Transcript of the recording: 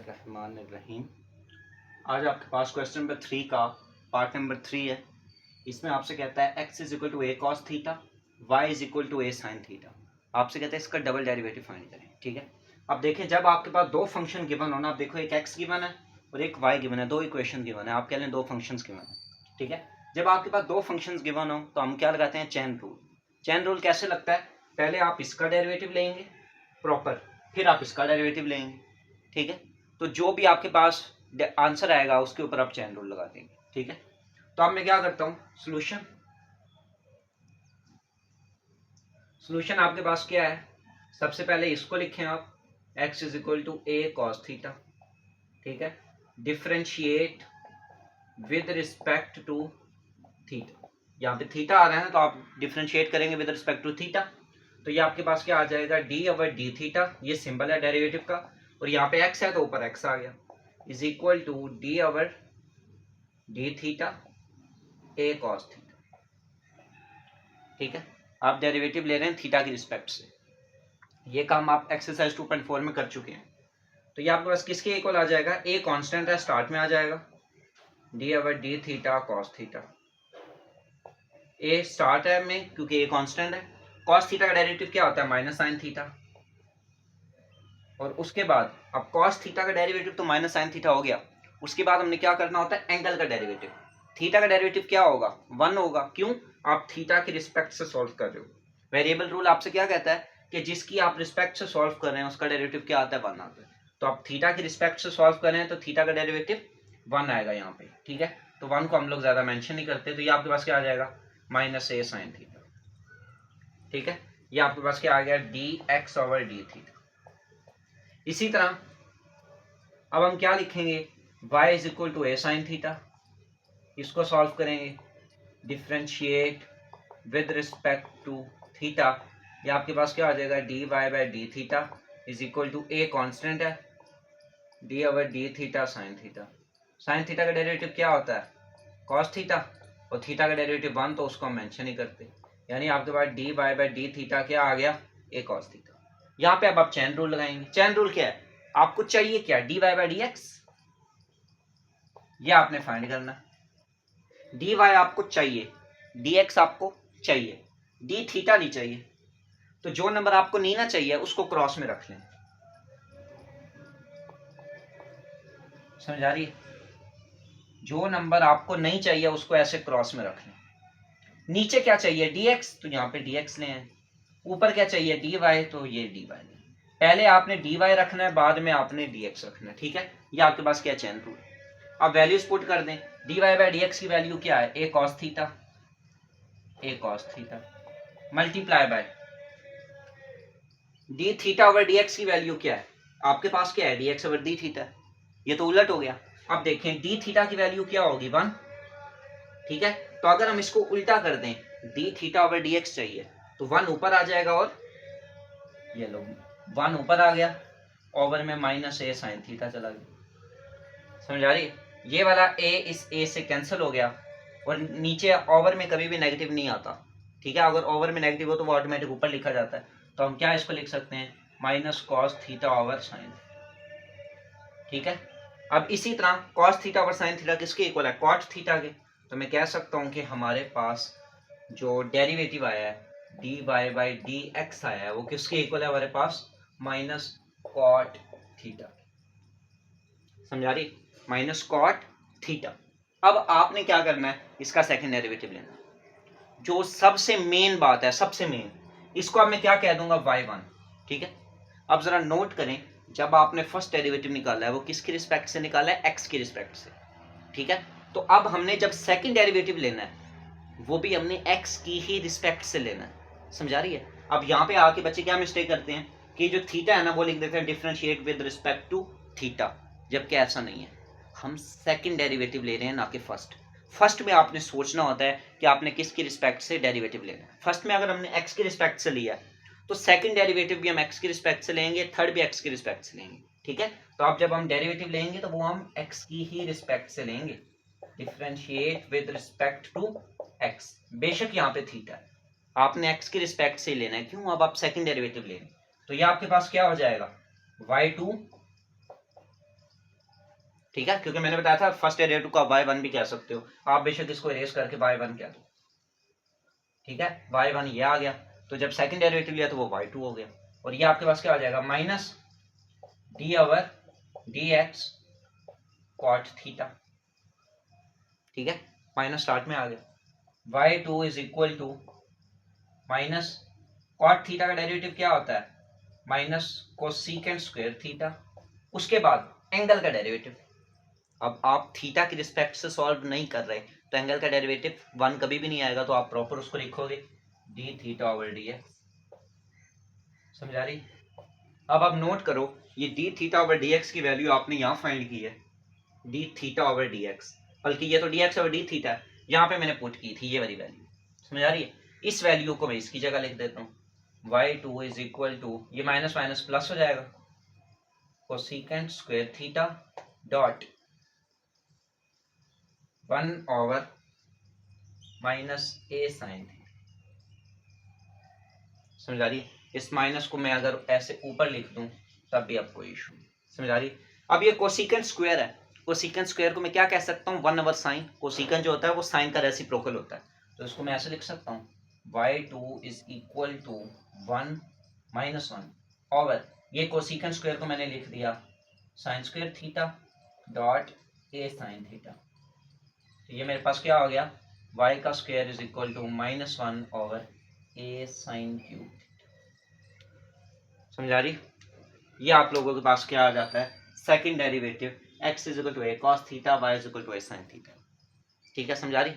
बिस्मिल्लाहिर्रहमानिर्रहीम। आज आपके पास क्वेश्चन नंबर 3 का पार्ट नंबर 3 है। इसमें आपसे कहता है x is equal to a cos theta, y is equal to a sine theta. आपसे कहता है इसका डबल डेरिवेटिव फाइंड करें। ठीक है, अब देखें जब आपके पास दो फंक्शन गिवन हो ना, आप देखो एक x गिवन है और एक y गिवन है, दो इक्वेशन गिवन है, आप कह लें दो फंक्शंस गिवन है। ठीक है, जब आपके पास दो फंक्शंस गिवन हो तो हम क्या लगाते हैं, चेन रूल। चेन रूल कैसे लगता है, पहले आप इसका डेरिवेटिव लेंगे प्रॉपर, फिर आप इसका डेरिवेटिव लेंगे। ठीक है, तो जो भी आपके पास आंसर आएगा उसके ऊपर आप चेन रूल लगा देंगे। ठीक है, तो अब मैं क्या करता हूं, सोल्यूशन आपके पास क्या है, सबसे पहले इसको लिखें आप, x is equal to a cos theta. ठीक है, differentiate with respect to theta. यहाँ पे थीटा आ रहा है ना, तो आप डिफरेंशिएट करेंगे विद रिस्पेक्ट टू थीटा, तो ये आपके पास क्या आ जाएगा, डी ओवर डी थीटा, ये सिंबल है डेरिवेटिव का, और यहाँ पे x है तो ऊपर x आ गया, is equal to d over d theta a cos theta. ठीक है, आप डेरिवेटिव ले रहे हैं थीटा की रिस्पेक्ट से। ये काम आप एक्सरसाइज 2.4 में कर चुके हैं। तो ये आपके पास किसके इक्वल आ जाएगा, ए कांस्टेंट है, स्टार्ट में आ जाएगा d over d theta cos theta. A start है में क्योंकि ए कांस्टेंट है। कॉस थीटा का डेरिवेटिव क्या होता है, माइनस साइन थीटा। और उसके बाद अब कॉस थीटा का डेरिवेटिव तो माइनस साइन थीटा हो गया, उसके बाद हमने क्या करना होता है, एंगल का डेरिवेटिव। थीटा का डेरिवेटिव क्या होगा, 1 होगा। क्यों, आप थीटा की रिस्पेक्ट से सॉल्व कर रहे हो। वेरिएबल रूल आपसे क्या कहता है कि जिसकी आप रिस्पेक्ट से सॉल्व कर रहे हैं उसका डेरिवेटिव क्या आता है, 1 आता है। तो आप थीटा की रिस्पेक्ट से सॉल्व कर रहे हैं तो थीटा का डेरिवेटिव 1 आएगा यहाँ पे। ठीक है, तो 1 को हम लोग ज्यादा मेंशन नहीं करते, तो ये आपके पास क्या आ जाएगा, माइनस ए साइन थीटा। ठीक है, ये आपके पास क्या आ गया, d x over d theta. इसी तरह अब हम क्या लिखेंगे, y is equal to a sine theta, इसको सॉल्व करेंगे, differentiate with respect to theta. ये आपके पास क्या आ जाएगा, d y by d theta is equal to a constant है, d over d theta sine theta. Sine theta का डेरिवेटिव क्या होता है, कॉस थीटा, और थीटा का डेरिवेटिव 1 तो उसको हम मेंशन ही करते, यानी आपके पास d y by d theta क्या आ गया, ए कॉस थीटा। यहाँ पे अब आप चेन रूल लगाएंगे। चेन रूल क्या है, आपको चाहिए क्या, d y by d x, ये आपने फाइंड करना। डी वाई आपको चाहिए, डी एक्स आपको चाहिए, डी थीटा नहीं चाहिए। तो जो नंबर आपको नहीं ना चाहिए उसको क्रॉस में रख लें। समझ आ रही है, जो नंबर आपको नहीं चाहिए उसको ऐसे क्रॉस में रख लें। नीचे क्या चाहिए, डी एक्स, तो यहाँ पे डी एक्स ले हैं। ऊपर क्या चाहिए, डी वाई, तो ये डी वाई। पहले आपने डी वाई रखना है, बाद में आपने डी एक्स रखना है। ठीक है, ये आपके पास क्या चेन रूल। अब वैल्यूज पुट कर दें, d y by d x की वैल्यू क्या है, a cos theta, a cos theta multiply by d theta over d x की वैल्यू क्या है, आपके पास क्या है, d x over d theta. ये तो उलट हो गया। अब देखें डी थीटा की वैल्यू क्या होगी, 1। ठीक है, तो अगर हम इसको उल्टा कर दें, D theta over d x चाहिए तो 1 ऊपर आ जाएगा, और ये लो 1 ऊपर आ गया, ओवर में माइनस ए साइन थीटा चला गया। समझ आ रही है, ये वाला ए इस ए से कैंसिल हो गया, और नीचे ओवर में कभी भी नेगेटिव नहीं आता। ठीक है, अगर ओवर में नेगेटिव हो तो वो ऑटोमेटिक ऊपर लिखा जाता है, तो हम क्या इसको लिख सकते हैं, minus cos theta over sine. ठीक है, अब इसी तरह cos theta over sine theta किसके इक्वल है, कॉट थीटा के। तो मैं कह सकता हूं कि हमारे पास जो डेरिवेटिव आया है d y by d x आया है वो किसके इक्वल है, हमारे पास माइनस कॉट थीटा। समझा रही, माइनस कॉट थीटा। अब आपने क्या करना है, इसका सेकंड डेरिवेटिव लेना, जो सबसे मेन बात है, सबसे मेन, इसको अब मैं क्या कह दूंगा, y1। ठीक है, अब जरा नोट करें, जब आपने फर्स्ट डेरिवेटिव निकाला है वो किसकी रिस्पेक्ट से निकाला है, x की रिस्पेक्ट से। ठीक है, तो अब हमने जब सेकंड डेरिवेटिव लेना है वो भी हमने x की ही रिस्पेक्ट से लेना है। समझा रही है, अब यहाँ पे आके बच्चे क्या मिस्टेक करते हैं कि जो थीटा है ना वो लिख देते हैं differentiate with respect to theta, जबकि ऐसा नहीं है। हम सेकंड डेरिवेटिव ले रहे हैं ना कि फर्स्ट में आपने सोचना होता है कि आपने किसकी रिस्पेक्ट से डेरिवेटिव लेना है। फर्स्ट में अगर हमने x की रिस्पेक्ट से लिया तो सेकंड डेरिवेटिव भी हम x की रिस्पेक्ट से लेंगे, थर्ड भी x की रिस्पेक्ट से लेंगे। ठीक है, तो आप जब हम डेरिवेटिव लेंगे तो वो हम x की ही रिस्पेक्ट से लेंगे, differentiate with respect to x। बेशक यहाँ पे थीटा है, आपने x की रिस्पेक्ट से लेना है, क्यों, अब आप सेकंड डेरिवेटिव ले रहे हैं। तो ये आपके पास क्या हो जाएगा, y2 ठीक है, क्योंकि मैंने बताया था फर्स्ट डेरिवेटिव को आप y1 भी कह सकते हो, आप बेशक इसको इरेज करके y1 कह दो। ठीक है, y1 ये आ गया, तो जब सेकंड डेरिवेटिव लिया तो वो y2 हो गया, और ये आपके पास क्या आ जाएगा माइनस d/dx cot थीटा। ठीक है, माइनस स्टार्ट में आ गया, y2 is equal to minus cot theta का डेरिवेटिव क्या होता है, माइनस कोसेकेंट स्क्वायर थीटा, उसके बाद एंगल का डेरिवेटिव। अब आप थीटा की रिस्पेक्ट से सॉल्व नहीं कर रहे तो एंगल का डेरिवेटिव 1 कभी भी नहीं आएगा, तो आप प्रॉपर उसको लिखोगे D theta over d x. समझा रही? अब आप नोट करो, ये D theta over d x की वैल्यू आपने यहाँ फाइंड की है, D theta over d x, बल्कि ये तो D x over d theta है, यहाँ पे मैंने पुट की थी ये वाली वैल्यू। समझ आ रही है? इस वैल्यू को मैं इसकी जगह लिख देता हूँ, y2 इज इक्वल टू, ये माइनस माइनस प्लस हो जाएगा, cosecant square theta dot 1 over minus a sine theta. समझ आ रही है? इस माइनस को मैं अगर ऐसे ऊपर लिख दूं तब भी अब कोई इशू नहीं। समझ आ रही है? अब ये कोसेकेंट स्क्वायर है, कोसेकेंट स्क्वायर को मैं क्या कह सकता हूँ, 1 ओवर साइन, कोसेकेंट जो होता है वो साइन का रेसिप्रोकल होता है, तो इसको मैं ऐसे लिख सकता हूँ y2 is equal to 1 minus 1 over, ये कोसेकेंट स्क्वायर को मैंने लिख दिया sine square theta dot a sine theta. तो ये मेरे पास क्या हो गया, y का स्क्वायर is equal to minus 1 over a sine cube. समझा रही? ये आप लोगों के पास क्या आ जाता है, second derivative x is equal to a cos theta, y is equal to a sine theta. ठीक है, समझा रही?